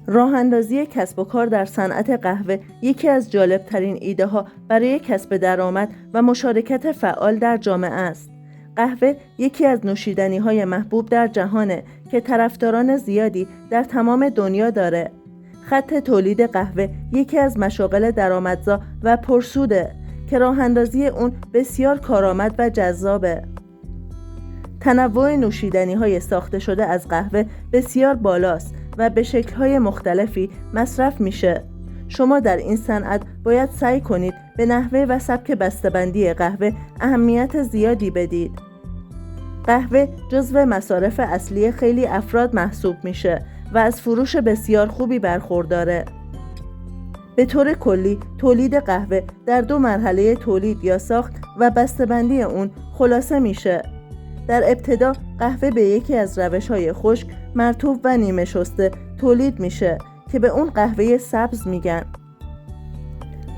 راه اندازی کسب و کار در صنعت قهوه یکی از جالبترین ایده ها برای کسب درآمد و مشارکت فعال در جامعه است. قهوه یکی از نوشیدنی های محبوب در جهانه که طرفداران زیادی در تمام دنیا داره. خط تولید قهوه یکی از مشاغل درآمدزا و پرسوده که راه اندازی اون بسیار کارآمد و جذابه. تنوع نوشیدنی های ساخته شده از قهوه بسیار بالاست و به شکل‌های مختلفی مصرف میشه. شما در این صنعت باید سعی کنید به نحوه و سبک بسته‌بندی قهوه اهمیت زیادی بدید. قهوه جزو مصارف اصلی خیلی افراد محسوب میشه و از فروش بسیار خوبی برخورداره. به طور کلی تولید قهوه در 2 مرحله تولید یا ساخت و بسته‌بندی اون خلاصه میشه. در ابتدا قهوه به یکی از روش‌های خشک، مرطوب و نیمه شسته تولید میشه که به اون قهوه سبز میگن.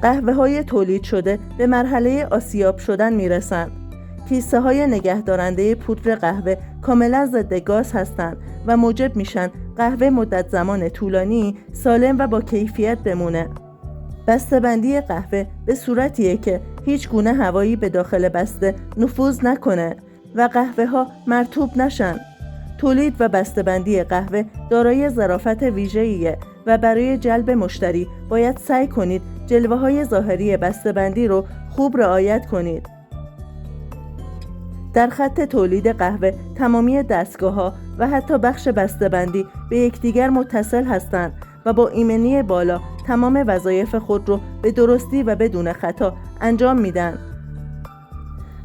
قهوه‌های تولید شده به مرحله آسیاب شدن میرسن. کیسه‌های نگهدارنده پودر قهوه کاملا ضد گاز هستند و موجب میشن قهوه مدت زمان طولانی سالم و با کیفیت بمونه. بسته‌بندی قهوه به صورتیه که هیچ گونه هوایی به داخل بسته نفوذ نکنه و قهوه ها مرطوب نشن. تولید و بسته‌بندی قهوه دارای ظرافت ویژه‌ایه و برای جلب مشتری باید سعی کنید جلوه‌های ظاهری بسته‌بندی رو خوب رعایت کنید. در خط تولید قهوه تمامی دستگاه‌ها و حتی بخش بسته‌بندی به یکدیگر متصل هستند و با ایمنی بالا تمام وظایف خود رو به درستی و بدون خطا انجام میدن.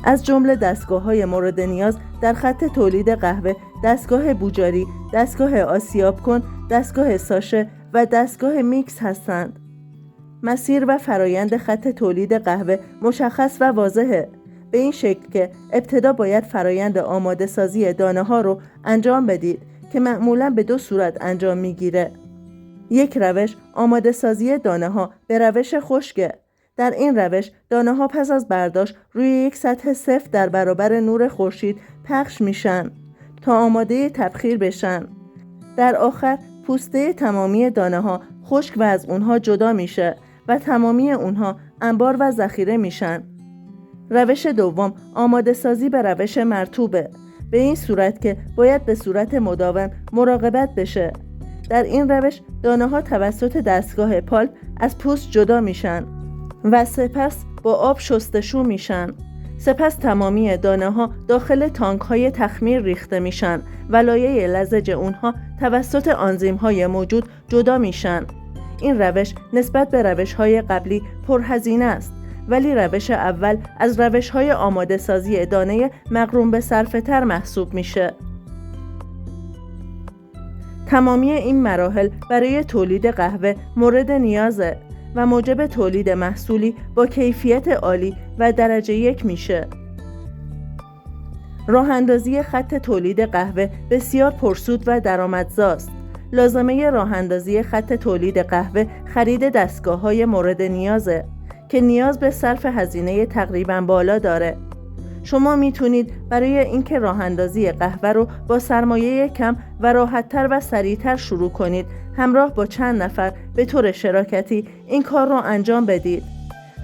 از جمله دستگاه‌های مورد نیاز در خط تولید قهوه دستگاه بوجاری، دستگاه آسیاب کن، دستگاه ساشه و دستگاه میکس هستند. مسیر و فرایند خط تولید قهوه مشخص و واضحه، به این شکل که ابتدا باید فرایند آماده سازی دانه ها رو انجام بدید که معمولاً به 2 صورت انجام میگیره. یک روش آماده سازی دانه ها به روش خشکه. در این روش دانه ها پس از برداشت روی یک سطح سفت در برابر نور خورشید پخش میشن تا آماده تبخیر بشن. در آخر پوسته تمامی دانه ها خشک و از اونها جدا میشه و تمامی اونها انبار و ذخیره میشن. روش دوم آماده سازی به روش مرطوبه، به این صورت که باید به صورت مداوم مراقبت بشه. در این روش دانه ها توسط دستگاه پالپ از پوست جدا میشن و سپس با آب شستشو میشن. سپس تمامی دانه ها داخل تانک های تخمیر ریخته میشن و لایه لزج اونها توسط آنزیم های موجود جدا میشن. این روش نسبت به روش های قبلی پرهزینه است، ولی روش اول از روش های آماده سازی دانه مقرون به صرفه تر محسوب میشه. تمامی این مراحل برای تولید قهوه مورد نیازه و موجب تولید محصولی با کیفیت عالی و درجه 1 میشه. راه اندازی خط تولید قهوه بسیار پرسود و درآمدزاست. لازمه راه اندازی خط تولید قهوه خرید دستگاه‌های مورد نیازه که نیاز به صرف هزینه تقریباً بالا داره. شما میتونید برای اینکه راه اندازی قهوه رو با سرمایه کم و راحت‌تر و سریع‌تر شروع کنید، همراه با چند نفر به طور شراکتی این کار رو انجام بدید.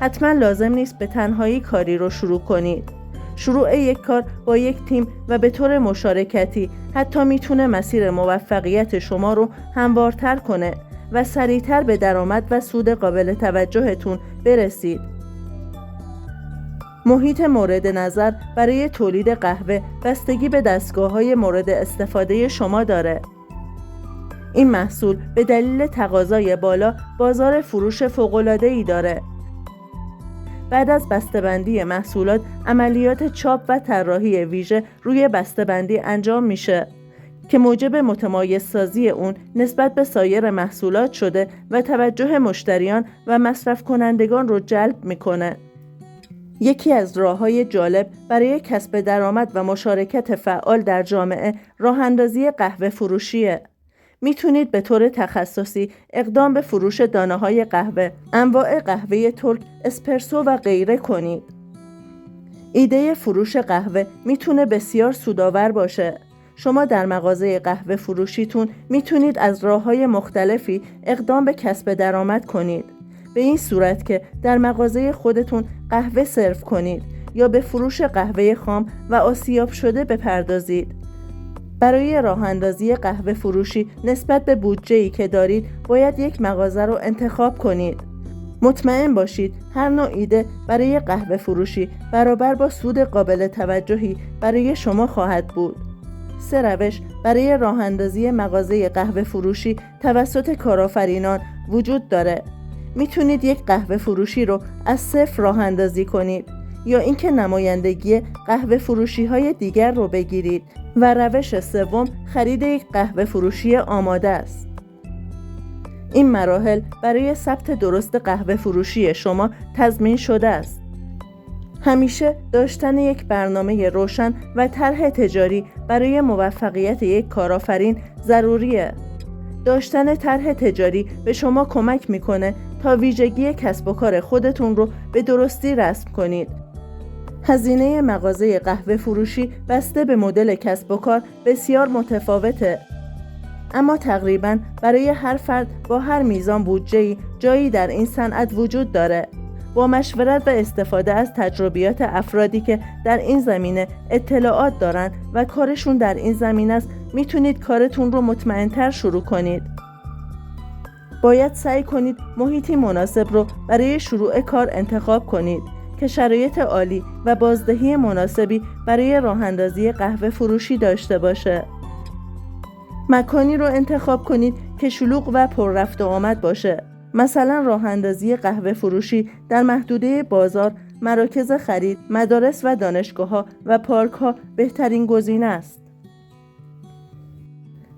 حتما لازم نیست به تنهایی کاری رو شروع کنید. شروع یک کار با یک تیم و به طور مشارکتی حتی میتونه مسیر موفقیت شما رو هموارتر کنه و سریعتر به درآمد و سود قابل توجهتون برسید. محیط مورد نظر برای تولید قهوه بستگی به دستگاه‌های مورد استفاده شما داره. این محصول به دلیل تقاضای بالا بازار فروش فوق‌العاده‌ای داره. بعد از بسته‌بندی محصولات عملیات چاپ و طراحی ویژه روی بسته‌بندی انجام میشه که موجب متمایزسازی اون نسبت به سایر محصولات شده و توجه مشتریان و مصرف کنندگان رو جلب میکنه. یکی از راه‌های جالب برای کسب درآمد و مشارکت فعال در جامعه راه اندازی قهوه فروشیه. میتونید به طور تخصصی اقدام به فروش دانه‌های قهوه، انواع قهوه ترک، اسپرسو و غیره کنید. ایده فروش قهوه میتونه بسیار سودآور باشه. شما در مغازه قهوه فروشیتون میتونید از راه‌های مختلفی اقدام به کسب درآمد کنید. به این صورت که در مغازه خودتون قهوه سرو کنید یا به فروش قهوه خام و آسیاب شده بپردازید. برای راه اندازی قهوه فروشی نسبت به بودجه‌ای که دارید باید یک مغازه رو انتخاب کنید. مطمئن باشید هر نوع ایده برای قهوه فروشی برابر با سود قابل توجهی برای شما خواهد بود. 3 روش برای راه اندازی مغازه قهوه فروشی توسط کارآفرینان وجود داره. میتونید یک قهوه فروشی رو از صفر راه اندازی کنید یا اینکه نمایندگی قهوه فروشی های دیگر رو بگیرید و روش سوم خرید یک قهوه فروشی آماده است. این مراحل برای ثبت درست قهوه فروشی شما تضمین شده است. همیشه داشتن یک برنامه روشن و طرح تجاری برای موفقیت یک کارآفرین ضروریه. داشتن طرح تجاری به شما کمک میکنه تا ویژگی کسب و کار خودتون رو به درستی رسم کنید. هزینه مغازه قهوه فروشی بسته به مدل کسب و کار بسیار متفاوته، اما تقریباً برای هر فرد با هر میزان بودجه‌ای جایی در این صنعت وجود داره. با مشورت و استفاده از تجربیات افرادی که در این زمینه اطلاعات دارن و کارشون در این زمینه است میتونید کارتون رو مطمئن‌تر شروع کنید. باید سعی کنید محیطی مناسب رو برای شروع کار انتخاب کنید که شرایط عالی و بازدهی مناسبی برای راه اندازی قهوه فروشی داشته باشه. مکانی رو انتخاب کنید که شلوغ و پر رفت و آمد باشه. مثلا راه اندازی قهوه فروشی در محدوده بازار، مراکز خرید، مدارس و دانشگاه‌ها و پارک‌ها بهترین گزینه است.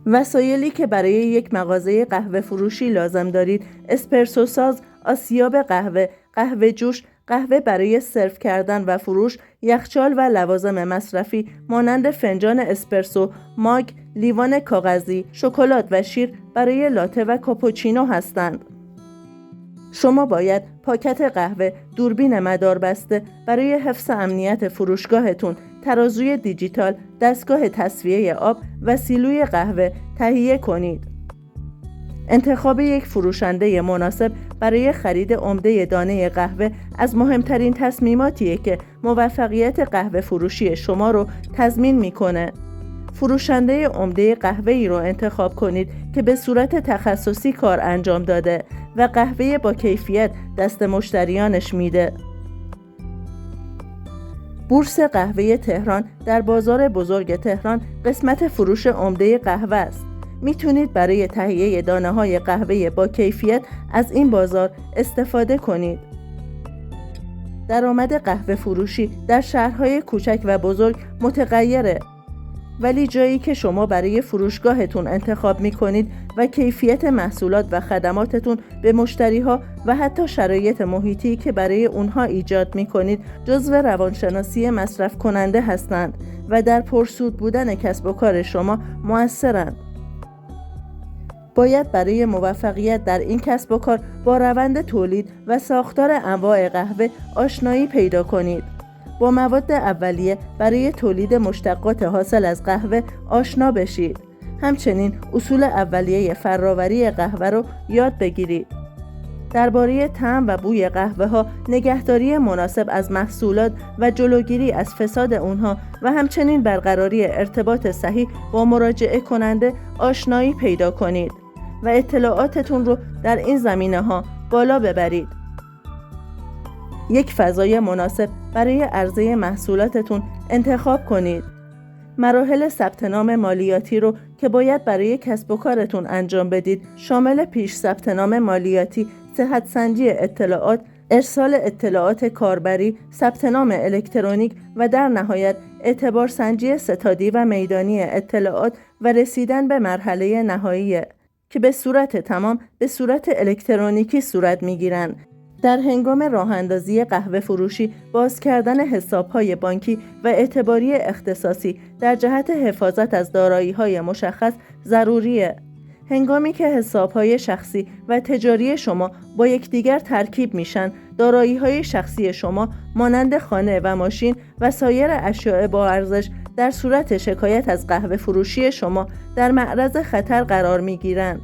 وسایلی که برای یک مغازه قهوه فروشی لازم دارید: اسپرسو ساز، آسیاب قهوه، قهوه جوش، قهوه برای سرو کردن و فروش، یخچال و لوازم مصرفی مانند فنجان اسپرسو، ماگ، لیوان کاغذی، شکلات و شیر برای لاته و کاپوچینو هستند. شما باید پاکت قهوه، دوربین مداربسته برای حفظ امنیت فروشگاهتون، ترازوی دیجیتال، دستگاه تصفیه آب و سیلوی قهوه تهیه کنید. انتخاب یک فروشنده مناسب برای خرید عمده دانه قهوه از مهمترین تصمیماتیه که موفقیت قهوه فروشی شما رو تضمین میکنه. فروشنده عمده قهوه‌ای رو انتخاب کنید که به صورت تخصصی کار انجام داده و قهوه با کیفیت دست مشتریانش میده. بورس قهوه تهران در بازار بزرگ تهران قسمت فروش عمده قهوه است. میتونید برای تهیه دانه‌های قهوه با کیفیت از این بازار استفاده کنید. درآمد قهوه فروشی در شهرهای کوچک و بزرگ متغیره، ولی جایی که شما برای فروشگاهتون انتخاب میکنید و کیفیت محصولات و خدماتتون به مشتریها و حتی شرایط محیطی که برای اونها ایجاد میکنید جزو روانشناسی مصرف کننده هستند و در پرسود بودن کسب و کار شما مؤثرند. باید برای موفقیت در این کسب و کار با روند تولید و ساختار انواع قهوه آشنایی پیدا کنید. با مواد اولیه برای تولید مشتقات حاصل از قهوه آشنا بشید. همچنین اصول اولیه فراوری قهوه رو یاد بگیرید. درباره طعم و بوی قهوه ها، نگهداری مناسب از محصولات و جلوگیری از فساد اونها و همچنین برقراری ارتباط صحیح با مراجعه کننده آشنایی پیدا کنید و اطلاعاتتون رو در این زمینه ها بالا ببرید. یک فضای مناسب برای عرضه محصولاتتون انتخاب کنید. مراحل ثبت نام مالیاتی رو که باید برای کسب و کارتون انجام بدید شامل پیش ثبت نام مالیاتی، صحت سنجی اطلاعات، ارسال اطلاعات کاربری، ثبت نام الکترونیک و در نهایت اعتبار سنجی ستادی و میدانی اطلاعات و رسیدن به مرحله نهایی که به صورت تمام به صورت الکترونیکی صورت می‌گیرند. در هنگام راه اندازی قهوه فروشی، باز کردن حساب‌های بانکی و اعتباری اختصاصی در جهت حفاظت از دارایی‌های مشخص ضروریه. هنگامی که حساب‌های شخصی و تجاری شما با یکدیگر ترکیب میشن، دارایی‌های شخصی شما مانند خانه و ماشین و سایر اشیاء با ارزش در صورت شکایت از قهوه فروشی شما در معرض خطر قرار می‌گیرند.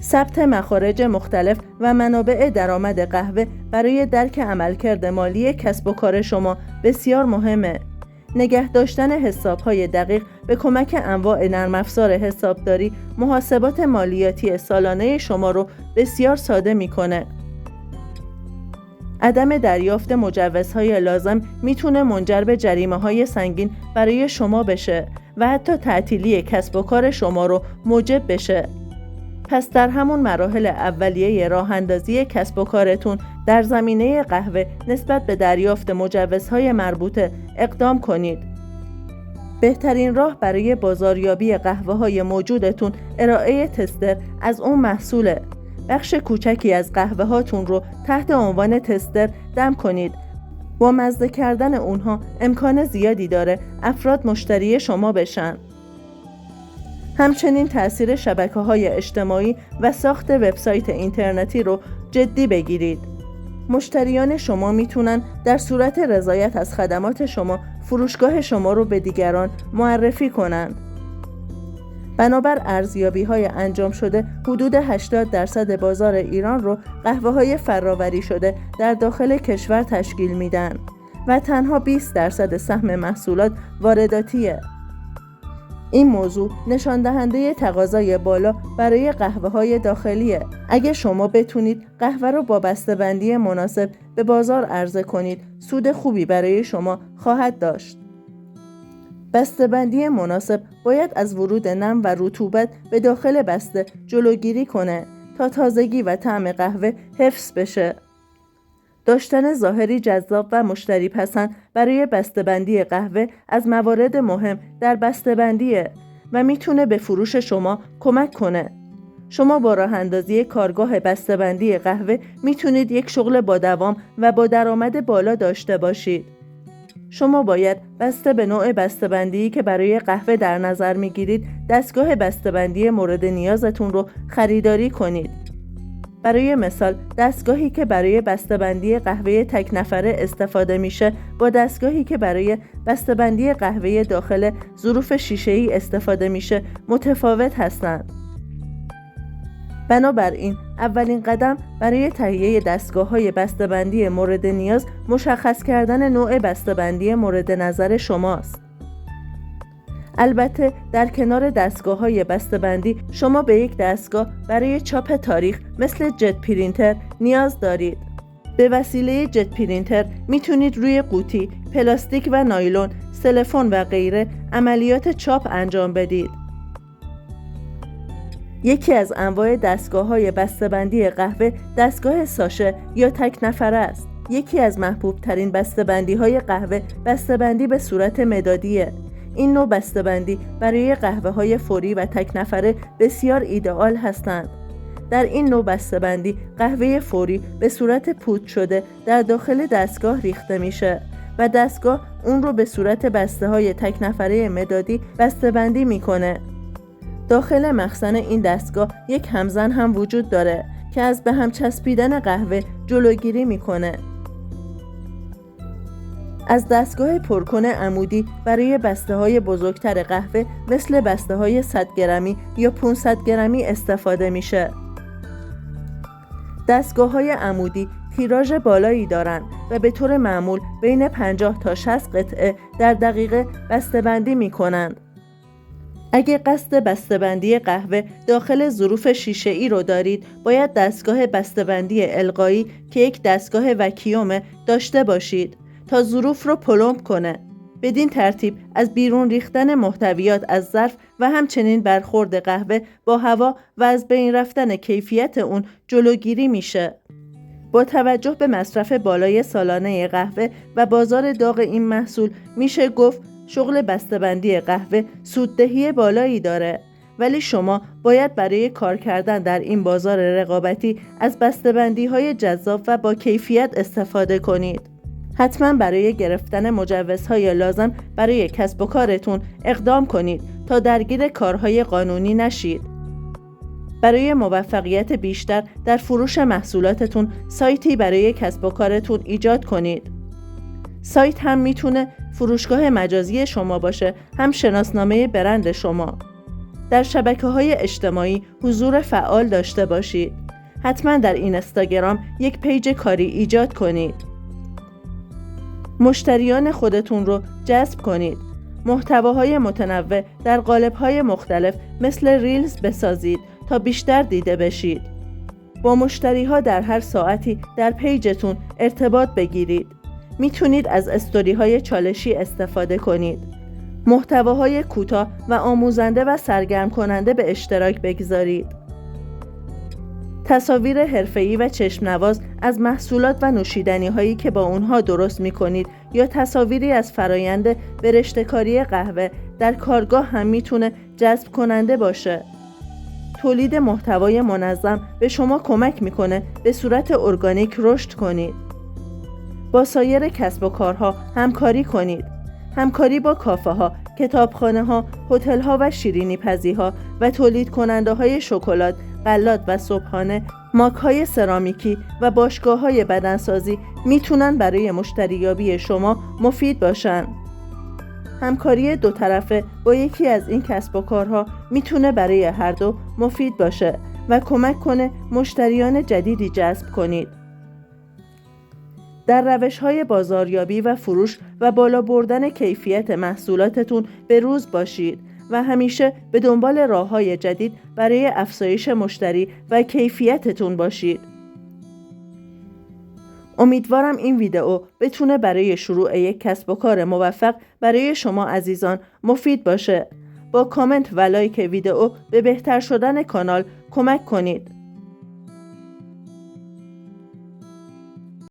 ثبت مخارج مختلف و منابع درآمد قهوه برای درک عملکرد مالی کسب و کار شما بسیار مهمه. نگه داشتن حساب‌های دقیق به کمک انواع نرم افزار حسابداری محاسبات مالیاتی سالانه شما رو بسیار ساده می‌کنه. عدم دریافت مجوزهای لازم میتونه منجر به جریمه‌های سنگین برای شما بشه و حتی تعطیلی کسب و کار شما رو موجب بشه. پس در همون مراحل اولیه راه اندازی کسب و کارتون در زمینه قهوه نسبت به دریافت مجوزهای مربوطه اقدام کنید. بهترین راه برای بازاریابی قهوه‌های موجودتون ارائه تستر از اون محصوله. بخش کوچکی از قهوه هاتون رو تحت عنوان تستر دم کنید. با مزه کردن اونها امکان زیادی داره افراد مشتری شما بشن. همچنین تأثیر شبکه‌های اجتماعی و ساخت وبسایت اینترنتی رو جدی بگیرید. مشتریان شما میتونن در صورت رضایت از خدمات شما فروشگاه شما رو به دیگران معرفی کنند. بنابر ارزیابی‌های انجام شده حدود 80% بازار ایران رو قهوه‌های فرآوری شده در داخل کشور تشکیل میدن و تنها 20% سهم محصولات وارداتیه. این موضوع نشان دهنده تقاضای بالا برای قهوه‌های داخلیه. اگه شما بتونید قهوه رو با بسته‌بندی مناسب به بازار عرضه کنید، سود خوبی برای شما خواهد داشت. بسته‌بندی مناسب باید از ورود نم و رطوبت به داخل بسته جلوگیری کنه تا تازگی و طعم قهوه حفظ بشه. داشتن ظاهری جذاب و مشتری پسند برای بسته‌بندی قهوه از موارد مهم در بسته‌بندیه و میتونه به فروش شما کمک کنه. شما با راه اندازی کارگاه بسته‌بندی قهوه میتونید یک شغل با دوام و با درآمد بالا داشته باشید. شما باید بسته به نوع بسته‌بندی که برای قهوه در نظر میگیرید دستگاه بسته‌بندی مورد نیازتون رو خریداری کنید. برای مثال دستگاهی که برای بسته‌بندی قهوه تک نفره استفاده میشه با دستگاهی که برای بسته‌بندی قهوه داخل ظروف شیشه‌ای استفاده میشه متفاوت هستند. بنابراین اولین قدم برای تهیه دستگاه‌های بسته‌بندی مورد نیاز مشخص کردن نوع بسته‌بندی مورد نظر شماست. البته در کنار دستگاه‌های بسته‌بندی شما به یک دستگاه برای چاپ تاریخ مثل جت پرینتر نیاز دارید. به وسیله جت پرینتر میتونید روی قوطی، پلاستیک و نایلون، سلفون و غیره عملیات چاپ انجام بدید. یکی از انواع دستگاه‌های بسته‌بندی قهوه دستگاه ساشه یا تک نفره است. یکی از محبوب ترین بسته‌بندی‌های قهوه بسته‌بندی به صورت مدادیه. این نوع بسته‌بندی برای قهوه‌های فوری و تک نفره بسیار ایدئال هستند. در این نوع بسته‌بندی قهوه فوری به صورت پودر شده در داخل دستگاه ریخته میشه و دستگاه اون رو به صورت بسته‌های تک نفره مدادی بسته‌بندی میکنه. داخل مخزن این دستگاه یک همزن هم وجود داره که از به هم چسبیدن قهوه جلوگیری میکنه. از دستگاه پرکن عمودی برای بسته‌های بزرگتر قهوه مثل بسته‌های 100 گرمی یا 500 گرمی استفاده میشه. دستگاه‌های عمودی تیراژ بالایی دارند و به طور معمول بین 50 تا 60 قطعه در دقیقه بسته‌بندی می‌کنند. اگه قصد بسته‌بندی قهوه داخل ظروف شیشه‌ای رو دارید، باید دستگاه بسته‌بندی القایی که یک دستگاه وکیومه داشته باشید تا ظروف رو پلمپ کنه. بدین ترتیب از بیرون ریختن محتویات از ظرف و همچنین برخورد قهوه با هوا و از بین رفتن کیفیت اون جلوگیری میشه. با توجه به مصرف بالای سالانه قهوه و بازار داغ این محصول میشه گفت شغل بسته‌بندی قهوه سوددهی بالایی داره، ولی شما باید برای کار کردن در این بازار رقابتی از بسته‌بندی‌های جذاب و با کیفیت استفاده کنید. حتما برای گرفتن مجوزهای لازم برای کسب و کارتون اقدام کنید تا درگیر کارهای قانونی نشید. برای موفقیت بیشتر در فروش محصولاتتون سایتی برای کسب و کارتون ایجاد کنید. سایت هم میتونه فروشگاه مجازی شما باشه، هم شناسنامه برند شما. در شبکه‌های اجتماعی حضور فعال داشته باشید. حتما در اینستاگرام یک پیج کاری ایجاد کنید. مشتریان خودتون رو جذب کنید. محتواهای متنوع در قالب‌های مختلف مثل ریلز بسازید تا بیشتر دیده بشید. با مشتری‌ها در هر ساعتی در پیجتون ارتباط بگیرید. میتونید از استوری‌های چالشی استفاده کنید. محتواهای کوتاه و آموزنده و سرگرم کننده به اشتراک بگذارید. تصاویر حرفه‌ای و چشم‌نواز از محصولات و نوشیدنی‌هایی که با اونها درست می‌کنید یا تصاویری از فرایند برشته‌کاری قهوه در کارگاه هم میتونه جذب کننده باشه. تولید محتوای منظم به شما کمک میکنه به صورت ارگانیک رشد کنید. با سایر کسب و کارها همکاری کنید. همکاری با کافه ها، کتابخانه ها، هتل ها و شیرینی پزی ها و تولید کننده های شکلات، غلات و صبحانه، ماک های سرامیکی و باشگاه های بدنسازی میتونن برای مشتریابی شما مفید باشن. همکاری دو طرفه با یکی از این کسب و کارها میتونه برای هر دو مفید باشه و کمک کنه مشتریان جدیدی جذب کنید. در روش‌های بازاریابی و فروش و بالا بردن کیفیت محصولاتتون به روز باشید و همیشه به دنبال راه‌های جدید برای افزایش مشتری و کیفیتتون باشید. امیدوارم این ویدئو بتونه برای شروع یک کسب و کار موفق برای شما عزیزان مفید باشه. با کامنت و لایک ویدئو به بهتر شدن کانال کمک کنید.